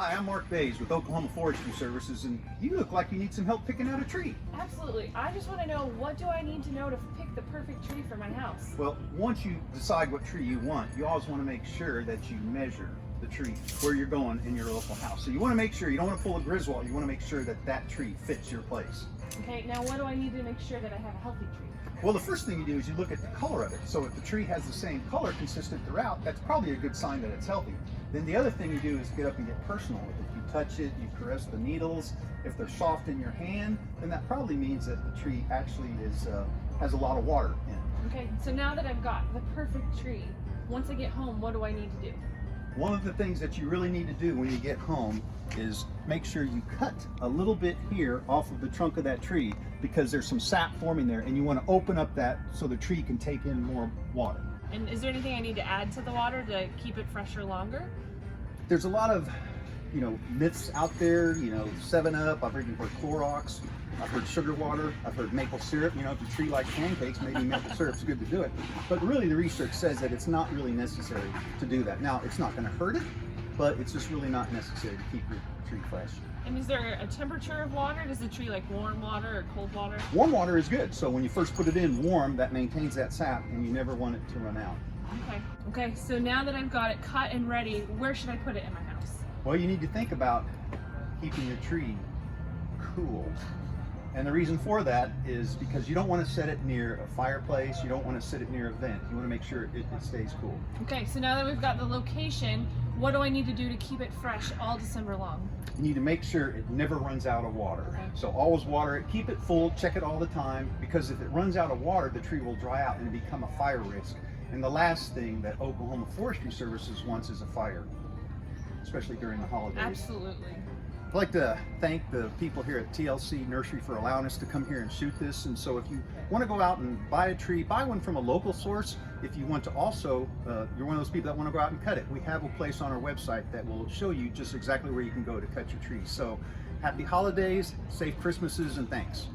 Hi, I'm Mark Bays with Oklahoma Forestry Services, and you look like you need some help picking out a tree. Absolutely. I just want to know, what do I need to know to pick the perfect tree for my house? Well, once you decide what tree you want, you always want to make sure that you measure the tree where you're going in your local house. So you want to make sure, you don't want to pull a Griswold, you want to make sure that that tree fits your place. Okay, now what do I need to make sure that I have a healthy tree? Well, the first thing you do is you look at the color of it. So if the tree has the same color consistent throughout, that's probably a good sign that it's healthy. Then the other thing you do is get up and get personal with it. You touch it, you caress the needles. If they're soft in your hand, then that probably means that the tree actually has a lot of water in it. Okay, so now that I've got the perfect tree, once I get home, what do I need to do? One of the things that you really need to do when you get home is make sure you cut a little bit here off of the trunk of that tree, because there's some sap forming there, and you want to open up that so the tree can take in more water. And is there anything I need to add to the water to keep it fresher longer? There's a lot of myths out there, 7-Up, I've heard Clorox, I've heard sugar water, I've heard maple syrup. If your tree likes pancakes, maybe maple syrup's good to do it. But really the research says that it's not really necessary to do that. Now, it's not going to hurt it, but it's just really not necessary to keep your tree fresh. And is there a temperature of water? Does the tree like warm water or cold water? Warm water is good. So when you first put it in warm, that maintains that sap, and you never want it to run out. Okay, so now that I've got it cut and ready, where should I put it in my house? Well, you need to think about keeping your tree cool. And the reason for that is because you don't want to set it near a fireplace, you don't want to set it near a vent. You want to make sure it stays cool. Okay, so now that we've got the location, what do I need to do to keep it fresh all December long? You need to make sure it never runs out of water. Okay. So always water it, keep it full, check it all the time, because if it runs out of water, the tree will dry out and become a fire risk. And the last thing that Oklahoma Forestry Services wants is a fire, especially during the holidays. Absolutely. I'd like to thank the people here at TLC Nursery for allowing us to come here and shoot this. And so if you want to go out and buy a tree, buy one from a local source. If you want to also, you're one of those people that want to go out and cut it, we have a place on our website that will show you just exactly where you can go to cut your tree. So happy holidays, safe Christmases, and thanks.